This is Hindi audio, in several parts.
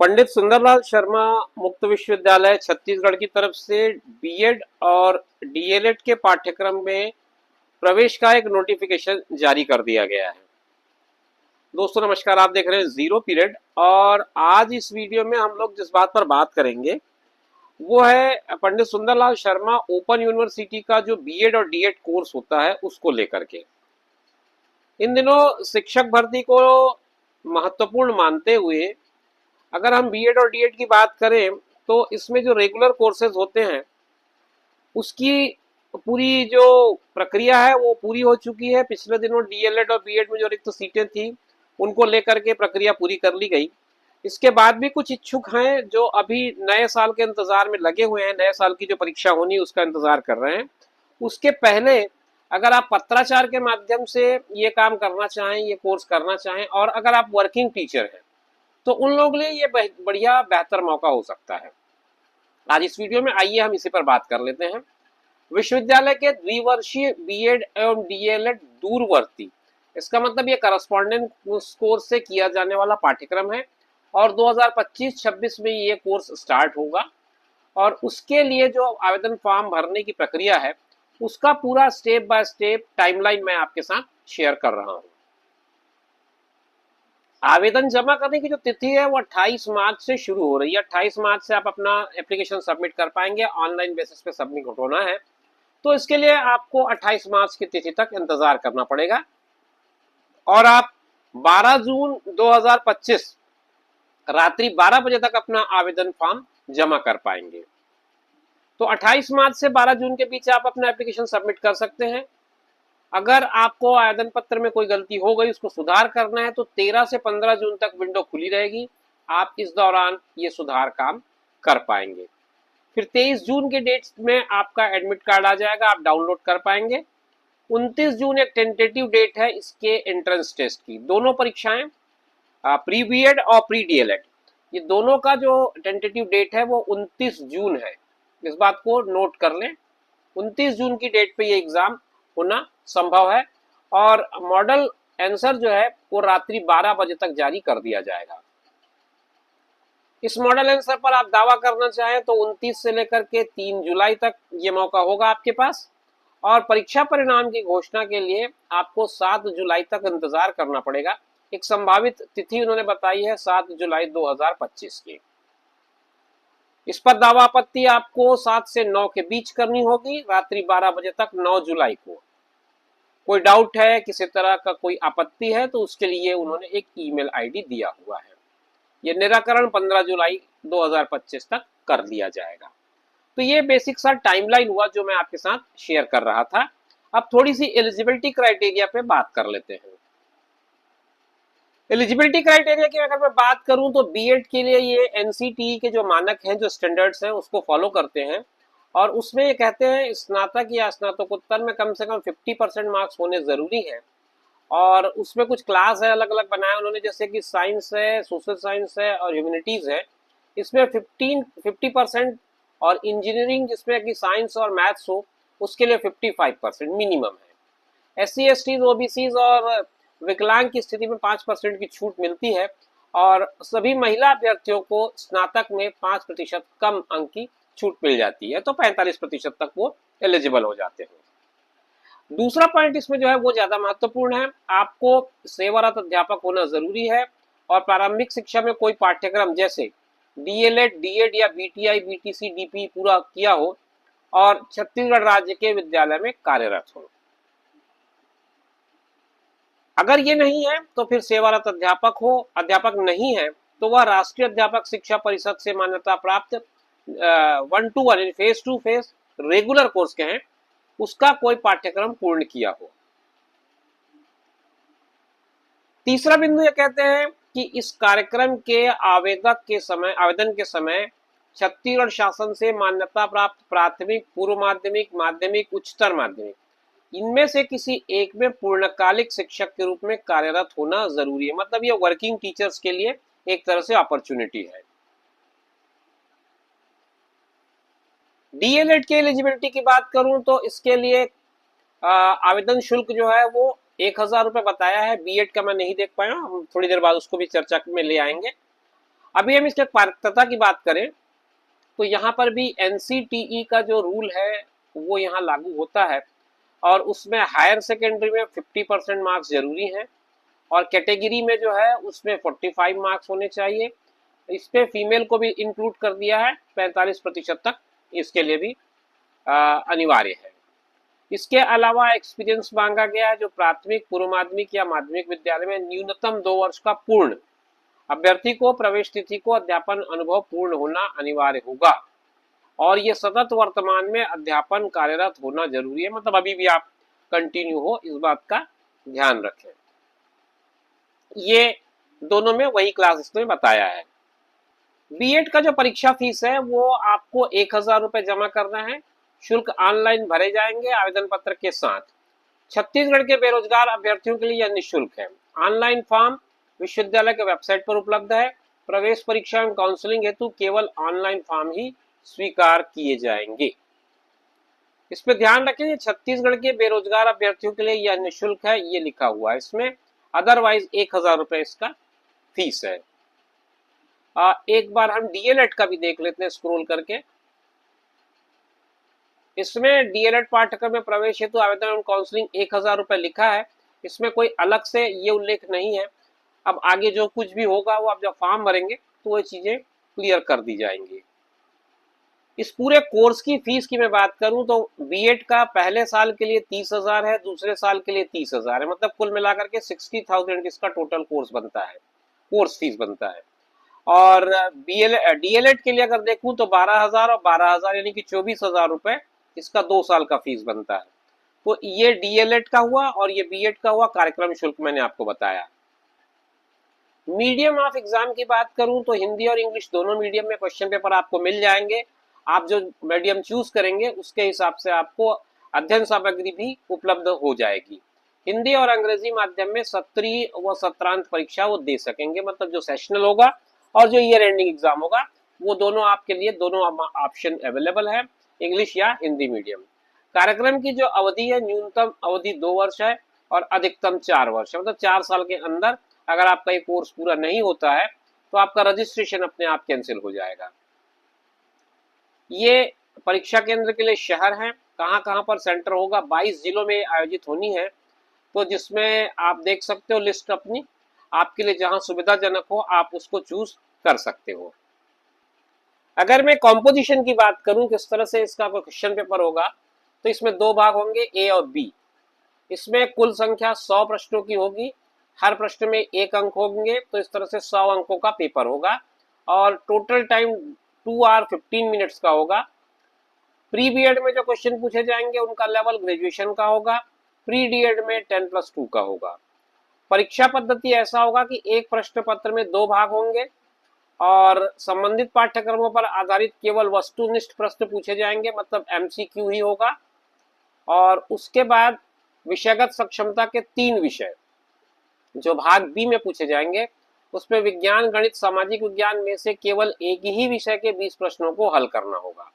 पंडित सुंदरलाल शर्मा मुक्त विश्वविद्यालय छत्तीसगढ़ की तरफ से बीएड और डीएलएड के पाठ्यक्रम में प्रवेश का एक नोटिफिकेशन जारी कर दिया गया है। दोस्तों नमस्कार, आप देख रहे हैं जीरो पीरियड। और आज इस वीडियो में हम लोग जिस बात पर बात करेंगे वो है पंडित सुंदरलाल शर्मा ओपन यूनिवर्सिटी का जो बीएड और डीएड कोर्स होता है उसको लेकर के। इन दिनों शिक्षक भर्ती को महत्वपूर्ण मानते हुए अगर हम बीएड और डीएड की बात करें तो इसमें जो रेगुलर कोर्सेज होते हैं उसकी पूरी जो प्रक्रिया है वो पूरी हो चुकी है। पिछले दिनों डीएलएड और बीएड में जो रिक्त सीटें थी उनको लेकर के प्रक्रिया पूरी कर ली गई। इसके बाद भी कुछ इच्छुक हैं जो अभी नए साल के इंतजार में लगे हुए हैं, नए साल की जो परीक्षा होनी है उसका इंतजार कर रहे हैं। उसके पहले अगर आप पत्राचार के माध्यम से ये काम करना चाहें, ये कोर्स करना चाहें, और अगर आप वर्किंग टीचर हैं तो उन लोगों के लिए ये बढ़िया बेहतर मौका हो सकता है। आज इस वीडियो में आइए हम इसी पर बात कर लेते हैं। विश्वविद्यालय के द्विवर्षीय बीएड एवं डीएलएड दूरवर्ती, इसका मतलब ये करस्पॉन्डेंट कोर्स से किया जाने वाला पाठ्यक्रम है और 2025-26 में ये कोर्स स्टार्ट होगा। और उसके लिए जो आवेदन फॉर्म भरने की प्रक्रिया है उसका पूरा स्टेप बाय स्टेप टाइमलाइन मैं आपके साथ शेयर कर रहा हूं। आवेदन जमा करने की जो तिथि है वो 28 मार्च से शुरू हो रही है। 28 मार्च से आप अपना एप्लीकेशन सबमिट कर पाएंगे, ऑनलाइन बेसिस पे सबमिट होना है। तो इसके लिए आपको 28 मार्च की तिथि तक इंतजार करना पड़ेगा और आप 12 जून 2025 रात्रि 12 बजे तक अपना आवेदन फॉर्म जमा कर पाएंगे। तो 28 मार्च से 12 जून के बीच आप अपना एप्लीकेशन सबमिट कर सकते हैं। अगर आपको आवेदन पत्र में कोई गलती हो गई, उसको सुधार करना है, तो 13 से 15 जून तक विंडो खुली रहेगी। आप इस दौरान ये सुधार काम कर पाएंगे। फिर 23 जून के डेट में आपका एडमिट कार्ड आ जाएगा, आप डाउनलोड कर पाएंगे। 29 जून एक टेंटेटिव डेट है इसके एंट्रेंस टेस्ट की। दोनों परीक्षाएं प्री बीएड और प्री डीएलएड, ये दोनों का जो टेंटेटिव डेट है वो 29 जून है। इस बात को नोट कर लें, 29 जून की डेट पे ये एग्जाम होना संभव है। और मॉडल आंसर जो है वो रात्रि 12 बजे तक जारी कर दिया जाएगा। इस मॉडल आंसर पर आप दावा करना चाहें तो 29 से लेकर के 3 जुलाई तक ये मौका होगा आपके पास। और परीक्षा परिणाम की घोषणा के लिए आपको 7 जुलाई तक इंतजार करना पड़ेगा। एक संभावित तिथि उन्होंने बताई है 7 जुलाई 2025 की। इस पर दावा आपत्ति आपको 7 से 9 के बीच करनी होगी, रात्रि 12 बजे तक 9 जुलाई को। कोई डाउट है, किसी तरह का कोई आपत्ति है, तो उसके लिए उन्होंने एक ईमेल आईडी दिया हुआ है। ये निराकरण 15 जुलाई 2025 तक कर लिया जाएगा। तो ये बेसिक सा टाइमलाइन हुआ जो मैं आपके साथ शेयर कर रहा था। अब थोड़ी सी एलिजिबिलिटी क्राइटेरिया पे बात कर लेते हैं। एलिजिबिलिटी क्राइटेरिया की अगर मैं बात करूं तो बीएड के लिए ये एनसीटीई के जो मानक हैं, जो स्टैंडर्ड्स हैं, उसको फॉलो करते हैं। और उसमें ये कहते हैं स्नातक या स्नातकोत्तर में कम से कम 50% मार्क्स होने जरूरी है। और उसमें कुछ क्लास है अलग अलग बनाए उन्होंने, जैसे कि साइंस है, सोशल साइंस है और ह्यूमैनिटीज है, इसमें 50% और इंजीनियरिंग जिसमें कि साइंस और मैथ्स हो उसके लिए 55% मिनिमम है। SC ST OBCs और विकलांग की स्थिति में 5% की छूट मिलती है। और सभी महिला अभ्यर्थियों को स्नातक में 5% कम अंक की छूट मिल जाती है, तो 45% तक वो एलिजिबल हो जाते हैं। दूसरा पॉइंट इसमें जो है वो ज्यादा महत्वपूर्ण है, आपको सेवारत अध्यापक होना जरूरी है और प्रारंभिक शिक्षा में कोई पाठ्यक्रम जैसे डीएलएड, डीएड या बीटीआई, बीटीसी, डीपी पूरा किया हो और छत्तीसगढ़ राज्य के विद्यालय में कार्यरत हो। अगर ये नहीं है तो फिर सेवारत अध्यापक हो। अध्यापक नहीं है तो वह राष्ट्रीय अध्यापक शिक्षा परिषद से मान्यता प्राप्त 1-to-1 face to face regular course के हैं, उसका कोई पाठ्यक्रम पूर्ण किया हो। तीसरा बिंदु ये कहते हैं कि इस कार्यक्रम के आवेदन के समय छत्तीसगढ़ शासन से मान्यता प्राप्त प्राथमिक, पूर्व माध्यमिक, माध्यमिक, उच्चतर माध्यमिक, इनमें से किसी एक में पूर्णकालिक शिक्षक के रूप में कार्यरत होना जरूरी है। मतलब ये वर्किंग टीचर्स के लिए एक तरह से अपॉर्चुनिटी है। डीएलएड के एलिजिबिलिटी की बात करूं तो इसके लिए आवेदन शुल्क जो है वो 1000 रुपये बताया है। बीएड का मैं नहीं देख पाया, हम थोड़ी देर बाद उसको भी चर्चा में ले आएंगे। अभी हम इसके पात्रता की बात करें तो यहाँ पर भी एनसीटीई का जो रूल है वो यहाँ लागू होता है, और उसमें हायर सेकेंडरी में 50% मार्क्स जरूरी हैं, और कैटेगरी में जो है उसमें 45 मार्क्स होने चाहिए। इस पे फीमेल को भी इंक्लूड कर दिया है, 45% तक इसके लिए भी अनिवार्य है। इसके अलावा एक्सपीरियंस मांगा गया है, जो प्राथमिक, पूर्व माध्यमिक या माध्यमिक विद्यालय में न्यूनतम 2 वर्ष का पूर्ण अभ्यर्थी को प्रवेश तिथि को अध्यापन अनुभव पूर्ण होना अनिवार्य होगा, और ये सतत वर्तमान में अध्यापन कार्यरत होना जरूरी है, मतलब अभी भी आप कंटिन्यू हो, इस बात का ध्यान रखें। ये दोनों में वही क्लास इसमें बताया है। बीएड का जो परीक्षा फीस है वो आपको 1000 रुपये जमा करना है। शुल्क ऑनलाइन भरे जाएंगे आवेदन पत्र के साथ। छत्तीसगढ़ के बेरोजगार अभ्यर्थियों के लिए यह निःशुल्क है। ऑनलाइन फॉर्म विश्वविद्यालय के वेबसाइट पर उपलब्ध है। प्रवेश परीक्षा एवं काउंसलिंग हेतु केवल ऑनलाइन फॉर्म ही स्वीकार किए जाएंगे। इस पर ध्यान रखें, छत्तीसगढ़ के बेरोजगार अभ्यर्थियों के लिए यह निःशुल्क है, ये लिखा हुआ है इसमें। अदरवाइज 1000 रुपये इसका फीस है। एक बार हम डीएलएड का भी देख लेते हैं स्क्रॉल करके। इसमें डीएलएड पाठ्यक्रम में प्रवेश हेतु आवेदन एवं काउंसलिंग 1000 रुपये लिखा है। इसमें कोई अलग से ये उल्लेख नहीं है। अब आगे जो कुछ भी होगा वो आप जब फॉर्म भरेंगे तो वो चीजें क्लियर कर दी जाएंगी। इस पूरे कोर्स की फीस की मैं बात करूं तो बीएड का पहले साल के लिए 30,000 है, दूसरे साल के लिए 30,000 है, मतलब कुल मिलाकर के 60,000 इसका टोटल कोर्स बनता है, कोर्स फीस बनता है। और डीएलएड के लिए अगर देखूं तो 12,000 और 12,000 यानी कि 24,000 रुपए इसका 2 साल का फीस बनता है। तो ये डीएलएड का हुआ, और ये बीएड का हुआ कार्यक्रम शुल्क मैंने आपको बताया। मीडियम ऑफ एग्जाम की बात करूं तो हिंदी और इंग्लिश दोनों मीडियम में क्वेश्चन पेपर आपको मिल जाएंगे। आप जो मीडियम चूज करेंगे उसके हिसाब से आपको अध्ययन सामग्री भी उपलब्ध हो जाएगी। हिंदी और अंग्रेजी माध्यम में सत्रीय व सत्रांत परीक्षा वो दे सकेंगे, मतलब जो सेशनल होगा और जो ईयर एंडिंग एग्जाम होगा वो दोनों आपके लिए दोनों ऑप्शन अवेलेबल है, इंग्लिश या हिंदी मीडियम। कार्यक्रम की जो अवधि है, न्यूनतम अवधि 2 वर्ष है और अधिकतम 4 वर्ष है, मतलब 4 साल के अंदर अगर आपका ये कोर्स पूरा नहीं होता है तो आपका रजिस्ट्रेशन अपने आप कैंसिल हो जाएगा। ये परीक्षा केंद्र के लिए शहर हैं, कहाँ कहाँ पर सेंटर होगा, 22 जिलों में आयोजित होनी है। तो जिसमें आप देख सकते हो लिस्ट अपनी, आपके लिए जहां सुविधाजनक हो आप उसको चूज कर सकते हो। अगर मैं कॉम्पोजिशन की बात करूं किस तरह से इसका क्वेश्चन पेपर होगा, तो इसमें 2 भाग होंगे, ए और बी। इसमें कुल संख्या 100 प्रश्नों की होगी, हर प्रश्न में 1 अंक होंगे, तो इस तरह से 100 अंकों का पेपर होगा, और टोटल टाइम 2 आवर 15 मिनट्स का होगा। प्री बीएड में जो क्वेश्चन पूछे जाएंगे उनका लेवल ग्रेजुएशन का होगा, प्री डीएड में 10+2 का होगा। परीक्षा पद्धति ऐसा होगा कि एक प्रश्न पत्र में 2 भाग होंगे, और संबंधित पाठ्यक्रमों पर आधारित केवल वस्तुनिष्ठ प्रश्न पूछे जाएंगे, मतलब एमसीक्यू ही होगा। और उसके बाद विषयगत सक्षमता के 3 विषय जो भाग बी में पूछे जाएंगे, उसमें विज्ञान, गणित, सामाजिक विज्ञान में से केवल एक ही विषय के 20 प्रश्नों को हल करना होगा।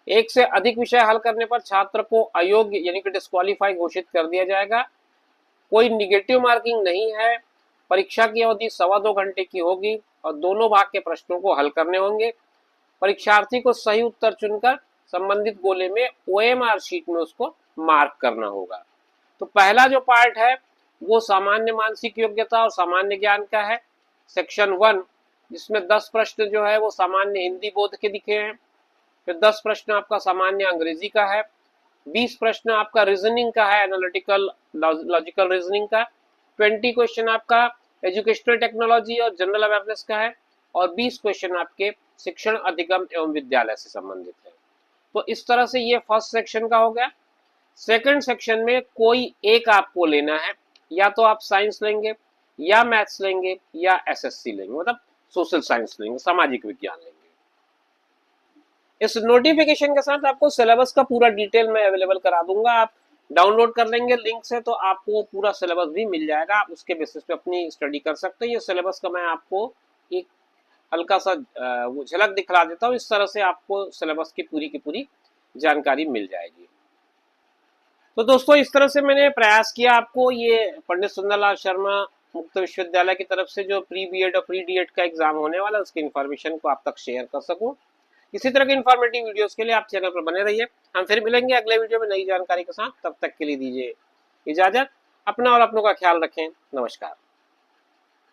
एक से अधिक विषय हल करने पर छात्र को अयोग्य यानी कि डिस्क्वालीफाई घोषित कर दिया जाएगा। कोई निगेटिव मार्किंग नहीं है। परीक्षा की अवधि 2.25 घंटे की होगी और दोनों भाग के प्रश्नों को हल करने होंगे। परीक्षार्थी को सही उत्तर चुनकर संबंधित गोले में ओएमआर शीट में उसको मार्क करना होगा। तो पहला जो पार्ट है वो सामान्य मानसिक योग्यता और सामान्य ज्ञान का है, सेक्शन 1, जिसमें 10 प्रश्न जो है वो सामान्य हिंदी बोध के दिखे हैं। फिर 10 प्रश्न आपका सामान्य अंग्रेजी का है, 20 प्रश्न आपका रीजनिंग का है, एनालिटिकल लॉजिकल रीजनिंग का, 20 क्वेश्चन आपका एजुकेशनल टेक्नोलॉजी और जनरल अवेयरनेस का है, और 20 क्वेश्चन आपके शिक्षण, अधिगम एवं विद्यालय से संबंधित है। तो इस तरह से ये फर्स्ट सेक्शन का हो गया। सेकंड सेक्शन में कोई एक आपको लेना है, या तो आप साइंस लेंगे या मैथ्स लेंगे या एसएससी लेंगे, मतलब सोशल साइंस लेंगे, सामाजिक विज्ञान लेंगे। इस नोटिफिकेशन के साथ आपको सिलेबस का पूरा डिटेल मैं अवेलेबल करा दूंगा, आप डाउनलोड कर लेंगे लिंक से, तो आपको पूरा सिलेबस भी मिल जाएगा, आप उसके बेसिस पे अपनी स्टडी कर सकते हैं। ये सिलेबस का मैं आपको एक हल्का सा वो झलक दिखला देता हूँ, इस तरह से आपको सिलेबस की पूरी जानकारी मिल जाएगी। तो दोस्तों इस तरह से मैंने प्रयास किया आपको ये पंडित सुंदरलाल शर्मा मुक्त विश्वविद्यालय की तरफ से जो प्री बीएड और प्री डीएड का एग्जाम होने वाला है उसकी इन्फॉर्मेशन को आप तक शेयर कर सकूं। इसी तरह के इन्फॉर्मेटिव वीडियोस के लिए आप चैनल पर बने रहिए। हम फिर मिलेंगे अगले वीडियो में नई जानकारी के साथ। तब तक के लिए दीजिए इजाजत। अपना और अपनों का ख्याल रखें। नमस्कार।